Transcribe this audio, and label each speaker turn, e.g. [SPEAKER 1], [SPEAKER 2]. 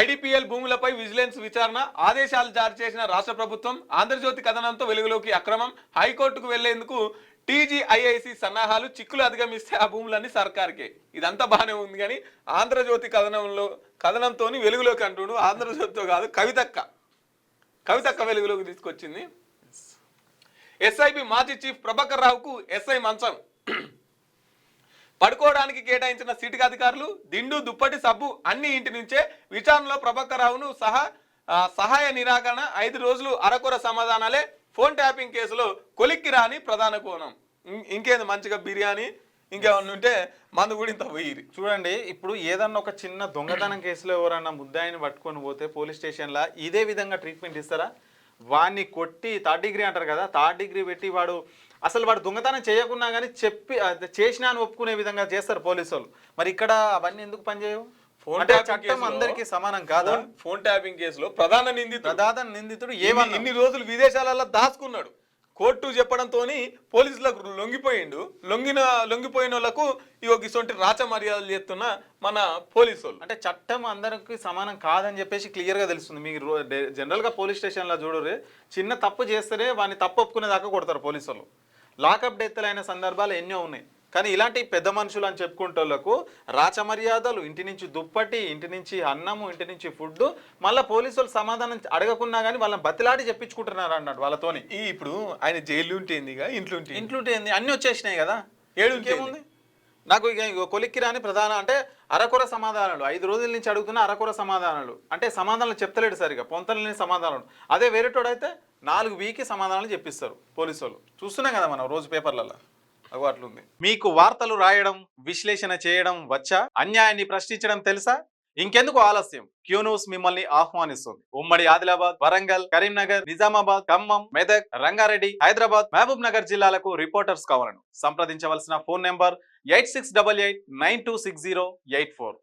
[SPEAKER 1] IDPL భూములపై vigilance విచారణ ఆదేశాలు జారీ చేసిన రాష్ట్ర ప్రభుత్వం. ఆంధ్రజ్యోతి కథనంతో వెలుగులోకి అక్రమం. హైకోర్టుకు వెళ్లేందుకు టీజీఐఐసి సన్నాహాలు. చిక్కులు అధిగమిస్తే ఆ భూములన్నీ సర్కార్కే. ఇదంతా బాగానే ఉంది కానీ ఆంధ్రజ్యోతి కథనంతో వెలుగులోకి అంటుండు. ఆంధ్రజ్యోతితో కాదు, కవితక్క వెలుగులోకి తీసుకొచ్చింది. ఎస్ఐబి మాజీ చీఫ్ ప్రభాకర్ రావుకు ఎస్ఐ మంచం. పడుకోవడానికి కేటాయించిన సిటికి అధికారులు దిండు దుప్పటి సబ్బు అన్ని ఇంటి నుంచే. విచారణలో ప్రభాకర్ రావును సహాయ నిరాకరణ. 5 రోజులు అరకొర సమాధానాలే. ఫోన్ ట్యాపింగ్ కేసులో కొలిక్కి రాని ప్రధాన కోణం. ఇంకేంది మంచిగా బిర్యానీ ఇంకేమన్నా ఉంటే మందు కూడా ఇంత పోయి.
[SPEAKER 2] చూడండి, ఇప్పుడు ఏదన్నా ఒక చిన్న దొంగతనం కేసులో ఎవరన్నా ముద్దాయిని పట్టుకొని పోతే పోలీస్ స్టేషన్లో ఇదే విధంగా ట్రీట్మెంట్ ఇస్తారా? వాడిని కొట్టి 3rd డిగ్రీ అంటారు కదా, 3rd డిగ్రీ పెట్టి వాడు దొంగతనం చేయకున్నా కానీ చేసినా అని ఒప్పుకునే విధంగా చేస్తారు పోలీసు వాళ్ళు. మరి ఇక్కడ అవన్నీ ఎందుకు పనిచేయవు? చట్టం అందరికీ సమానం కాదా?
[SPEAKER 1] ఫోన్ ట్యాపింగ్ కేసులో ప్రధాన నిందితుడు
[SPEAKER 2] ఏమన్నా
[SPEAKER 1] ఇన్ని రోజులు విదేశాలలో దాచుకున్నాడు. కోర్టు చెప్పడంతో పోలీసులకు లొంగిపోయిన వాళ్ళకు ఇటువంటి రాచ మర్యాదలు చేస్తున్న మన పోలీసు వాళ్ళు.
[SPEAKER 2] అంటే చట్టం అందరికి సమానం కాదని చెప్పేసి క్లియర్గా తెలుస్తుంది. మీరు జనరల్గా పోలీస్ స్టేషన్లో చూడరు, చిన్న తప్పు చేస్తేనే వాడిని తప్పు ఒప్పుకునే దాకా కొడతారు పోలీసు వాళ్ళు. లాకప్ డెత్లు అయిన సందర్భాలు ఎన్నో ఉన్నాయి. కానీ ఇలాంటి పెద్ద మనుషులు అని చెప్పుకుంటోళ్లకు రాచ మర్యాదలు, ఇంటి నుంచి దుప్పటి, ఇంటి నుంచి అన్నము, ఇంటి నుంచి ఫుడ్, మళ్ళీ పోలీసు వాళ్ళు సమాధానం అడగకున్నా కానీ వాళ్ళని బతిలాడి చెప్పించుకుంటున్నారు అన్నాడు వాళ్ళతోని.
[SPEAKER 1] ఇప్పుడు ఆయన జైలు ఉంటేందిగా,
[SPEAKER 2] ఇంట్లో ఏంది అన్ని వచ్చేసినాయి కదా, ఏముంది? నాకు ఇక కొలిక్కి రాని ప్రధాన అంటే అరకొర సమాధానాలు. 5 రోజుల నుంచి అడుగుతున్న అరకొర సమాధానాలు అంటే సమాధానాలు చెప్తలేడు సరిగా, పొంతలేని సమాధానాలు. అదే వేరేటోడైతే 4 వీక్కి సమాధానాలు చెప్పిస్తారు పోలీసు వాళ్ళు. చూస్తున్నాం కదా మనం రోజు పేపర్లలో. అట్లుంది. మీకు వార్తలు రాయడం, విశ్లేషణ చేయడం వచ్చా? అన్యాయాన్ని ప్రశ్నించడం తెలుసా? ఇంకెందుకు ఆలస్యం? క్యూ న్యూస్ మిమ్మల్ని ఆహ్వానిస్తుంది. ఉమ్మడి ఆదిలాబాద్, వరంగల్, కరీంనగర్, నిజామాబాద్, ఖమ్మం, మెదక్, రంగారెడ్డి, హైదరాబాద్, మహబూబ్ నగర్ జిల్లాలకు రిపోర్టర్స్ కావాలను సంప్రదించవలసిన ఫోన్ నెంబర్ 8688926084.